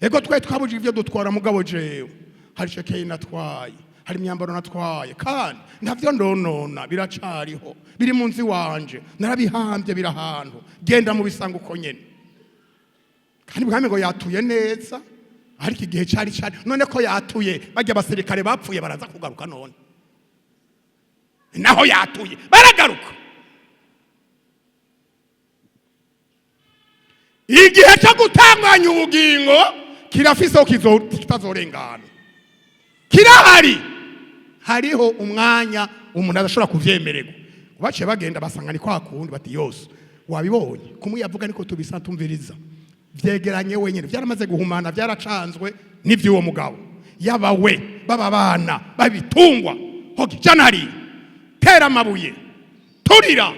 Ego twabuje ivyo dutwara mugabo jewe hari shekeye natwaye hari imyambaro natwaye kandi ntavyo ndonona biracariho biri munsi wanje narabihambye birahantu genda mu bisanga uko nyene. Kandi bwame ngo yatuye neza ariko igihe cari none ko yatuye bajya abasirikare bapfuye baraza kugaruka none naho yatuye baragaruka. Igihe cyo gutanganya ubugingo kirafise ko kitazorengana. Kirahari hariho umwanya umuntu adashobora kuvyemererwa. Baciye bagenda basanga ni kwa kundi bati yose wabibonye kumuyavuga niko tubisatumviriza vyegeranye wenyene byaramaze guhumana byaracanzwe n'ivyo uwo mugabo yabawe baba bana babitungwa hoki janari tera amabuye turira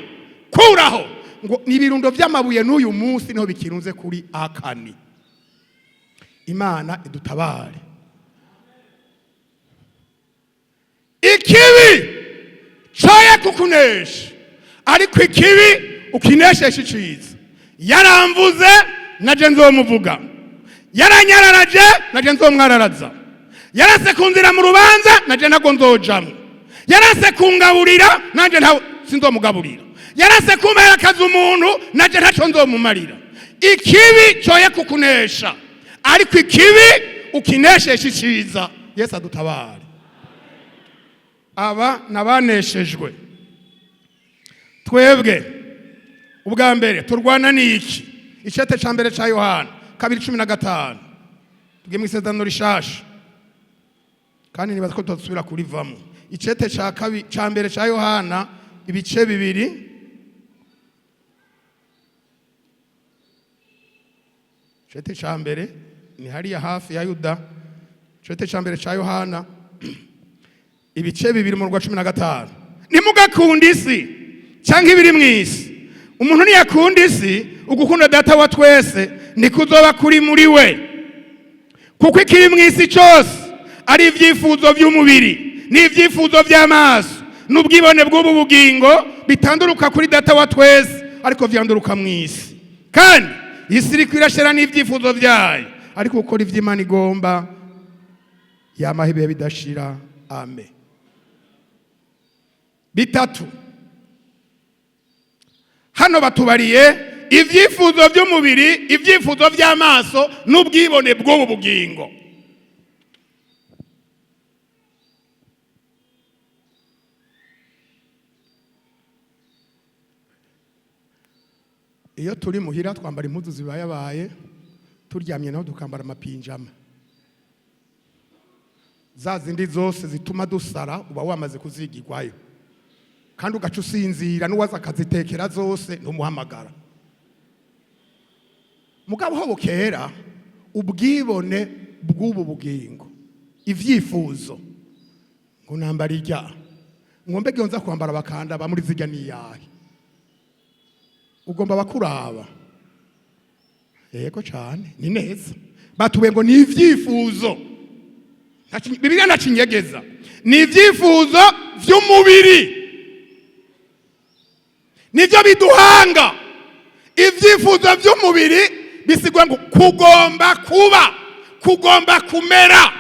kuraho ngo nibirundo vy'amabuye n'uyu munsi niho bikirunze kuri Akani. Imana idutabare. Ikibi coye kukunesha ariko ikibi ukineshesha iciza. Yaramvuze naje nzomuvuga, yaranyararaje naje nzomwararaza, yarase kunzira mu rubanza naje nago nzojamwe, yarase kungaburira naje nta sinzomugaburira, yarase kumera kazi umuntu naje ntaco nzomumarira. Ikibi coye kukunesha ariko ikibi ukineshesha iciza. Yesu adutabare. Aba nabaneshejwe. Twebwe ubwa mbere turwana niki? Icete ca mbere ca Yohana 2:15 tugiye mu isezerano rishasha kandi nibaza ko tutasubira kurivamo. Icete ca mbere ca Yohana ibice 2 icete ca mbere ni hariya hafi ya Yuda. Icete ca mbere ca Yohana ibice 2 mu rwa 15 nimugakunda isi cyangwa ibiri mwisi. Umuntu niyakunda isi ugukunda data wa twese nikuzoba kuri muri we. Kuko ikiri mwisi cyose ari ivyifuzo by'umubiri n'ivyifuzo by'amaso n'ubwibone bw'ubu bugingo bitanduruka kuri data wa twese ariko vyanduruka mwisi. Kandi isi iri kwirashera n'ivyifuzo byayo ariko ukora ivy'Imana igomba yamahibe bidashira. Amen. Bitatu hano batubariye ivyifuzo by'umubiri, ivyifuzo by'amaso n'ubwibone bw'ubu bugingo. Iyo turi muhira twambara impuzu zibayabaye turyamye naho dukambara amapinjama. za zindi zose zituma dusara uba wamaze kuzigirwayo kandi ugaca usinzira n'uwaza akazitekera zose ntumuhamagara. Mugabo ho bukera ubwibone bw'ubu bugingo ivyifuzo ngo nambara irya ngo mbege nza kwambara bakanda ba muri zirya niyahe ugomba bakuraba yego cyane ni neza batuwe ngo ni ivyifuzo Bibiliya nacinyegeza ni ivyifuzo vy'umubiri nivyo biduhanga. Ivyifuzo vy'umubiri bisigwa ngo kugomba kuba kugomba kumera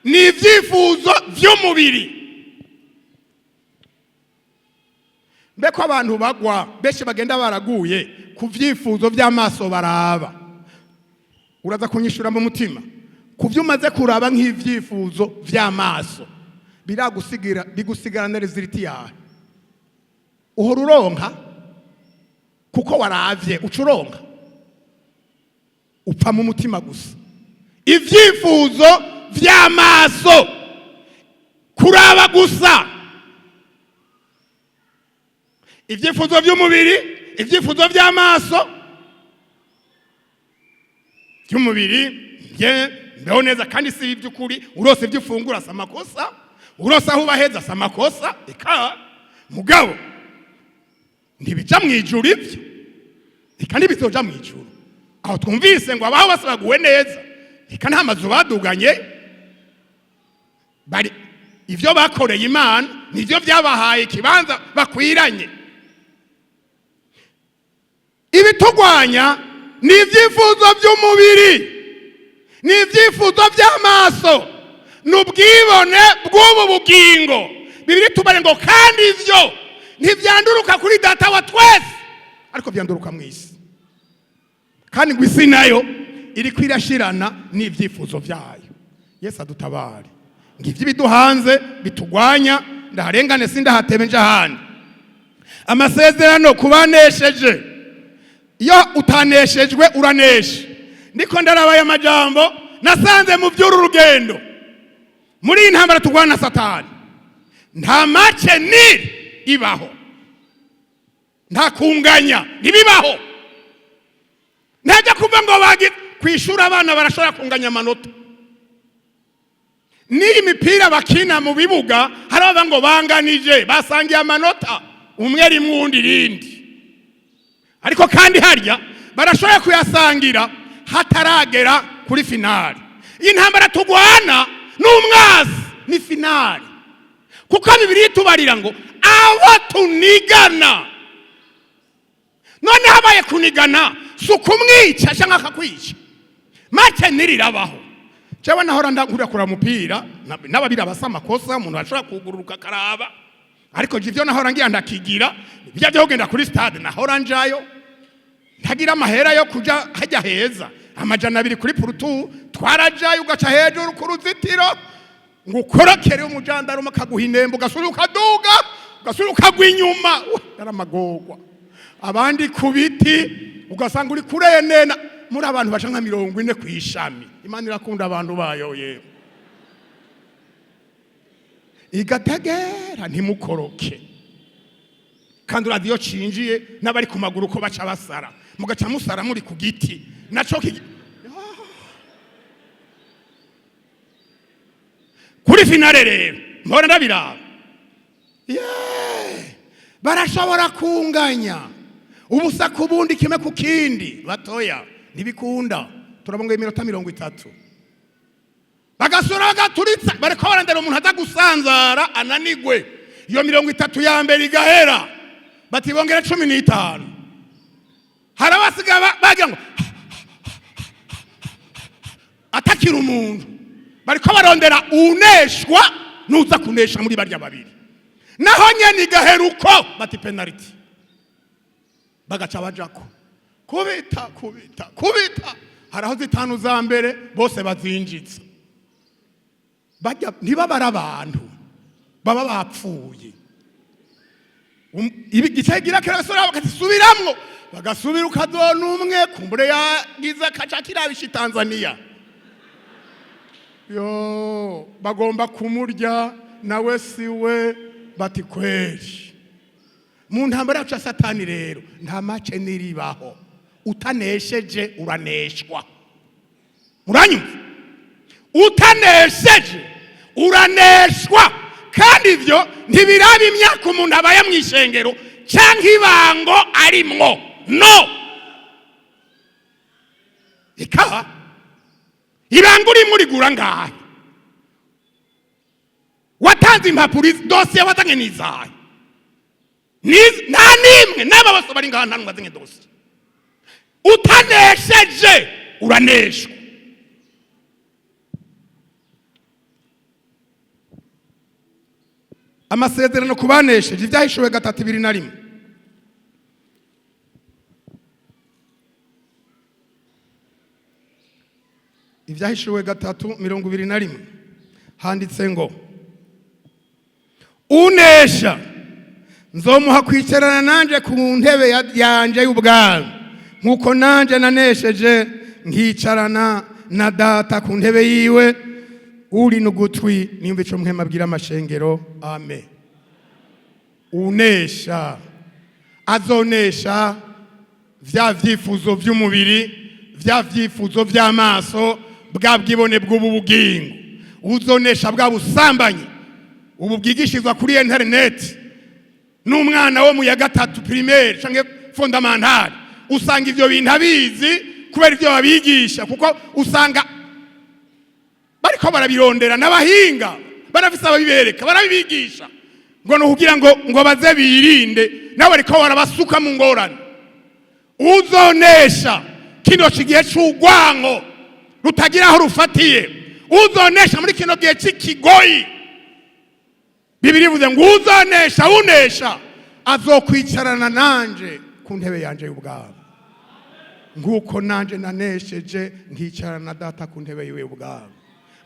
ni ivyifuzo vy'umubiri. Mbeko abantu bagwa benshi bagenda baraguye ku vyifuzo vy'amaso baraba. Uraza kunyishura mu mutima ku vyumaze kuraba nk'ivyifuzo vy'amaso bigusigarana reziliti yawe. Uhora uronka kuko waravye ucuronka upfa mu mutima gusa. Ivyifuzo vy'amaso kuraba gusa, ivyifuzo vy'umubiri, ivyifuzo vy'amaso vy'umubiri mbeho neza kandi si ivy'ukuri. Urose ivy'ufungura si amakosa, urose aho ubaheza si amakosa, eka mugabo ntibija mw'ijuru ivyo, eka ntibizoja mw'ijuru. Aho twumvise ngo abaho bose baguwe neza, eka nta mazu baduganye, bari ivyo bakoreye Imana nivyo vyabahaye ikibanza bakwiranye. Ibitugwanya ni ivyifuzo vy'umubiri, ni ivyifuzo vy'amaso, n'ubwibone bw'ubu bugingo. Bibiri tubare ngo kandi ivyo ntivyanduruka kuri data wa twese, ariko vyanduruka mw'isi. Kandi ngo isi nayo iri kwirashirana n'ivyifuzo vyayo. Yesu adutabare. Ngivyo biduhanze bitugwanya, ndaharengane sindahatebe nje ahandi. Amasezerano kubanesheje, iyo utaneshejwe uranesha. Ndiko ndarabaye amajambo nasanze mu vy'uru rugendo muri iyi ntambara tugwana na Satani. Nta make ni ibaho, nta kunganya ntibibaho. Ntajya kuva ngo bagi kwishura abana barashobora kunganya amanota. Ni imipira bakina mu bibuga haraba ngo banganije basangiye amanota umwe rimwe undi rindi, ariko kandi harya barashobora kuyasangira hataragera kuri finali. Intambara tugwana n'umwasi ni finali, kuko Bibiliya itubarira ngo abo tunigana. None habaye kunigana sukumwica cyangwa akakwica, make nirirabaho. Jewe nahora ndakura kura mupira n'ababira basa amakosa, umuntu ashobora kugururuka karaba, ariko jivyo nahora ngiye ndakigira byaje kugenda kuri stade. Nahora njayo ntagira amahera yo kuja hajya heza, amajana 2 kuri purutu twarajayo ugaca hejuru ku ruzitiro ngo ukorokere umujandarume akaguha inembo, ugasubira ukaduga, ugasubira ukagwa inyuma. Yaramagorwa abandi ku biti ugasanga uri kurenena. Muri abantu baca nka 40 kwishami. Imana irakunda abantu bayo yewe. Igategera ntimukoroke, kandi radiyo cinjiye n'abari ku maguru ko baca basara, mugaca musara muri ku giti naco kuri finale rero mpora ndabiraba. Barashobora kunganya ubusa ku bundi kimwe ku kindi. Batoya ntibikunda, turabonga iminota 30 bagasura bagaturitsa, bariko barandera umuntu atagusanzara ananigwe. Iyo 30 ya mbere igahera batibongera 15. Harabasiga bagira ngo atakira umuntu, bariko barondera uneshwa nuza kunesha muri barya babiri. Naho nyene igahera uko bati penalty, bagaca bajako kubita kubita kubita. Haraho zitanu za mbere bose bazinjitse, bajya ntibabara abantu baba bapfuye. Igicegira kirasura bakasubiramwo, bagasubira ukazona umwe kumbure yagize kaca kirabisha Tanzania. yo bagomba kumurya nawe siwe bati kweli. Mu ntambara yacu ya Satani rero nta mace niribaho, utanesheje uraneshwa. Muranyumva? Utanesheje uraneshwa, kandi ivyo ntibiraba imyaka umuntu abaye mu ishengero canke ibango arimwo. No, ikaha ibanga urimo urigura ngahe? Watanze impapuro dosiye wazanye n'izahe? Nta nimwe n'aba bose bari ngaha nta wazanye dosiye. Utanesheje uraneshwa. Amasezerano kubanesheje ibyahishuwe 3:21. Ibyahishuwe 3:21 handitse ngo unesha nzomuha kwicarana nanje ku ntebe yanje y'ubwami nkuko nanje nanesheje nkicarana na data ku ntebe yiwe. Uri n'ugutwi nimba ico mpema abwira amashengero. Amen. Unesha azonesha vya vyifuzo vy'umubiri, vya vyifuzo vy'amaso, bwa bwibone bw'ubu bugingo. Uzonesha bwa busambanyi ubu bwigishizwa kuri internet n'umwana wo mu ya 3 primaire canke fondamental. Usanga ivyo bintu abizi kubera ivyo babigisha, kuko usanga bariko barabirondera n'abahinga barafise ababibereka barabibigisha ngo no kugira ngo baze birinde, nawe bariko barabasuka mu ngorane. Uzonesha kino kigihe c'ugwango rutagira aho rufatiye, uzonesha muri kino gihe c'ikigoyi. Bibiri bivuze ngo uzonesha unesha azokwicarana nanje ku ntebe yanje y'ubwami nguko nanje nanesheje nkicarana na data ku ntebe yiwe y'ubwami.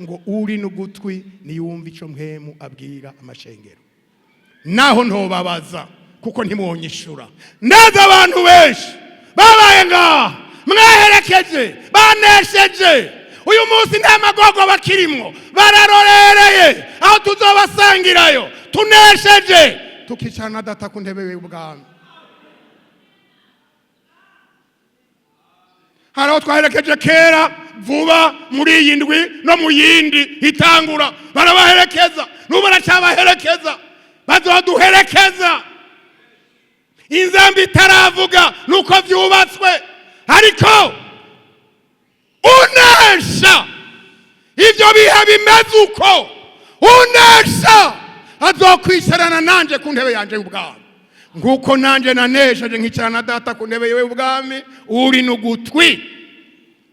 Ngo uri n'ugutwi niyumva ico mpemu abwira amashengero. Naho ntobabaza kuko ntimwonyishura. Ndaza abantu benshi babaye ngaha mwaherekeje banesheje, uyu munsi nta magogo bakirimwo, bararorereye aho tuzobasangirayo tunesheje tukicarana na data ku ntebe y'ubwami. Haraho twaherekeje kera vuba muri iyi ndwi no mu yindi itangura barabaherekeza, n'ubu baracyabaherekeza, bazoduherekeza. Inzambi itaravuga nuko vyubatswe, ariko unesha ivyo bihe bimeze uko. Unesha azokwicarana nanje ku ntebe yanje y'ubwami nguko nanje nanesheje nkicarana na data ku ntebe yiwe y'ubwami. Uri n'ugutwi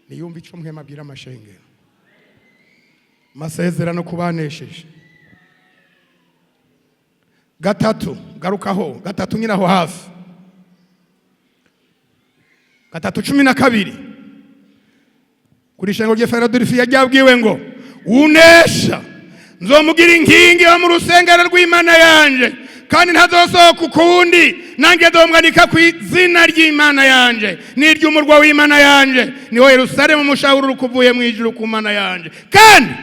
niyumva ico mpema abwira amashengero. Amasezerano kubanesheje 3 garukaho 3 nyiraho hafi 3:12 kuri shengo rya Filadelfiya ryabwiwe ngo unesha nzomugira inkingi yo mu rusengero rw'Imana yanje, kandi ntazosohoka ukundi, nanjye nzomwandika ku izina ry'Imana yanje n'iry'umurwa w'Imana yanje, niho Yerusalemu umushahururu kuvuye mu ijuru ku Mana yanje, kandi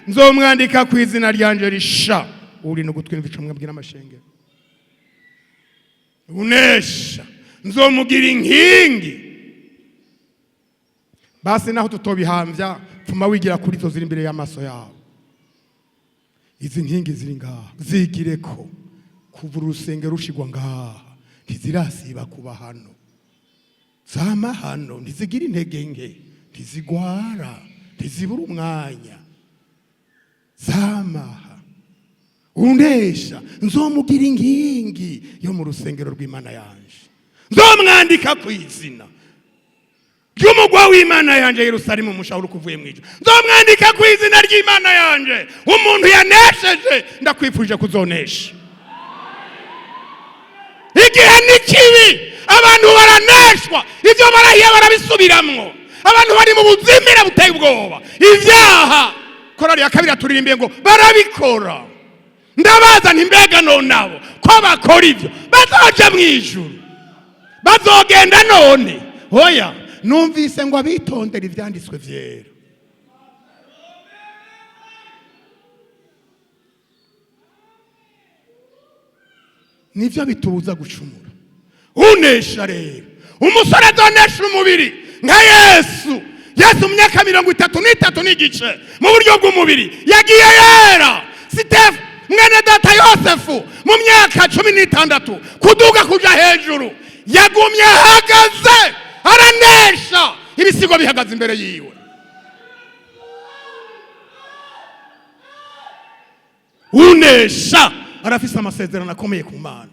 nzomwandika ku izina ryanje risha. Uri n'ugutwi n'umva ico mwabwira amashengero. Unesha nzomugira inkingi. Basi naho tutobihambya pfuma wigira kuri zo ziri imbere y'amaso yawe. Izi nkingi ziri ngaha zigireko kuva urusengero rushigwa ngaha, ntizirasiba kuba hano. Zama hano ntizigira intege nke, ntizigwara, ntizibura umwanya. Zama unesha nzomugira inkingi yo mu rusengero rw'Imana yanje, nzomwandika ku izina ry'umurwa w'Imana yanje Yerusalemu umushahururu kuvuye mu ijuru, nzomwandika ku izina ry'Imana yanje. Umuntu yanesheje ndakwifurije kuzonesha. Igihe ni kibi, abantu baraneshwa, ivyo barahiye barabisubiramwo, abantu bari mu buzimira buteye ubwoba. Ivyaha korari ya 2 turirimbiye ngo barabikora. Ndabaza ntimbega nonabo ko bakora ivyo bazoja mu ijuru, bazogenda none. Hoya numvise ngo abitondera ivyanditswe vyera. nivyo bitubuza gucumura. Unesha rero, umusore azonesha umubiri nka Yesu. Yesu mu myaka 33 n'igice mu buryo bw'umubiri yagiye yera. Sitefu mwene data Yosefu mu myaka 16 kuduga kuja hejuru yagumye ahagaze aranesha ibisigo bihagaze imbere yiwe. Unesha arafise amasezerano akomeye ku Mana.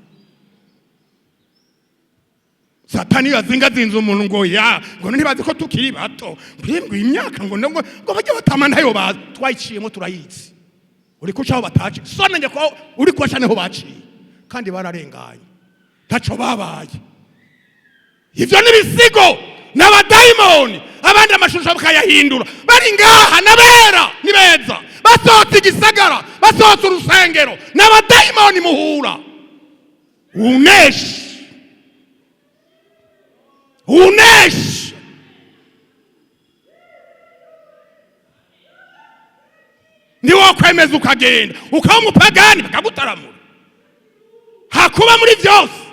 Satani yazingazinze umuntu ngo ntibazi ko tukiri bato mbwirwa imyaka ngo bajye batama ntayo bazi twayiciyemo turayizi. Uri kucaho bataje sonenge ko uri kwasha neho baciye kandi bararenganye taco babaye. Ivyo nibisigo n'abadayimoni abandi amashusho bakayahindura bari ngaha nabera nibeza basotse igisagara basotse urusengero n'abadayimoni muhura. Unesh niwo kwemeza ukagenda ukaba umupagani bakagutaramura hakuba muri byose.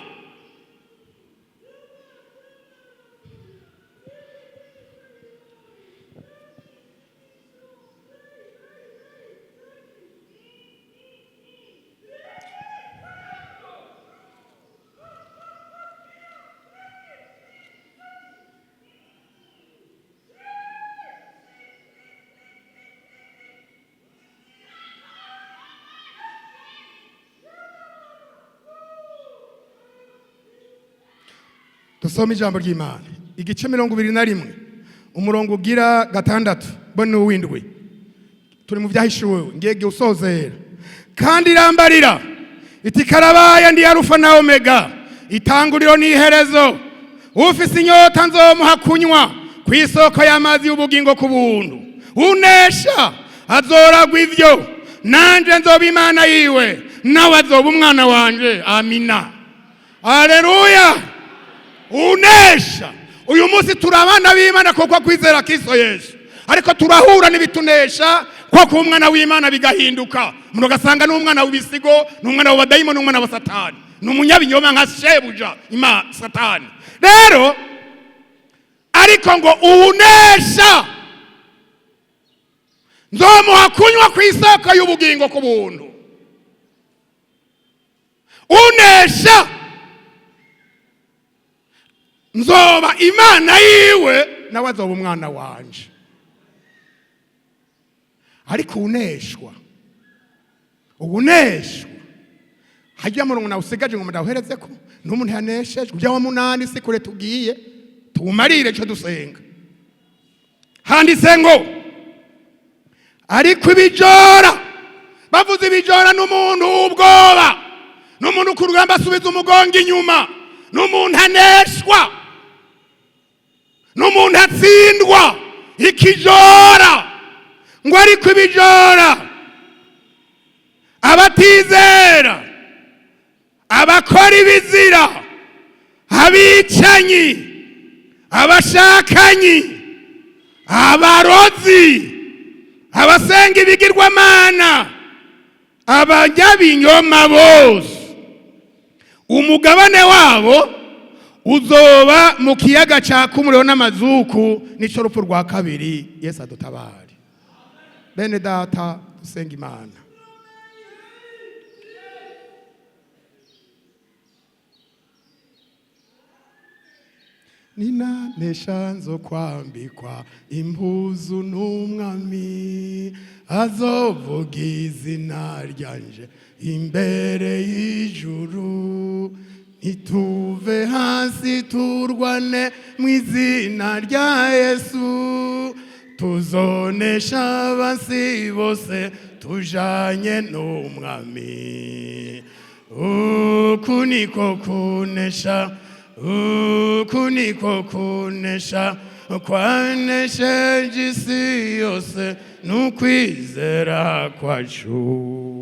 Dusoma ijambo ry'Imana igice 21 umurongo ugira 6 bone uwindwi. Turi mu byahishuwe ngege usozera. Kandi irambarira iti karabaya ndi Alufa na Omega itanguriro n'iherezo. Ufise inyota nzomuha kunywa ku isoko y'amazi y'ubugingo ku buntu. Unesha azoragwa ivyo nanje nzoba Imana yiwe nawe azoba umwana wanje. Amina. Haleluya. Unesha uyu munsi turabana b'Imana koko kwizera Kristo Yesu, ariko turahura n'ibitunesha koko umwana w'Imana bigahinduka. Muno gasanga n'umwana w'ibisigo n'umwana w'abadayimoni n'umwana wa Satani n'umunyabinyoma nka shebuja Satani. Rero ariko ngo unesha nzomuha kunywa ku isoko y'ubugingo ku buntu. Unesha nzoba Imana yiwe nawe azoba umwana wanje. Ariko uneshwa hajya murongo na usigaje ngo mudahereze ko n'umuntu yaneshejwe bya wa munani si kure tugiye tumarire cyo dusenga. Handitse ngo ariko ibijora bavuze ibijora n'umuntu ubwoba n'umuntu ku rugamba asubiza umugongo inyuma n'umuntu aneshwa n'umuntu atsindwa ikijora. Ngo ariko ibijora abatizera abakora ibizira abicanyi abashakanyi abarozi abasenga ibigirwamana abanyabinyoma bose umugabane wabo uzoba mu kiyaga caka umuriro n'amazuku nico rupfu rwa kabiri. Yesu adutabare. Bene data dusenga Imana. Ninanesha nzo kwambikwa impuzu n'umwami azovuga izina ryanje imbere y'ijuru. Nituve hasi turwane mu izina rya Yesu tuzonesha abasi bose tujanye n'umwami. Uku niko kunesha kwanesheje isi yose n'ukwizera kwacu.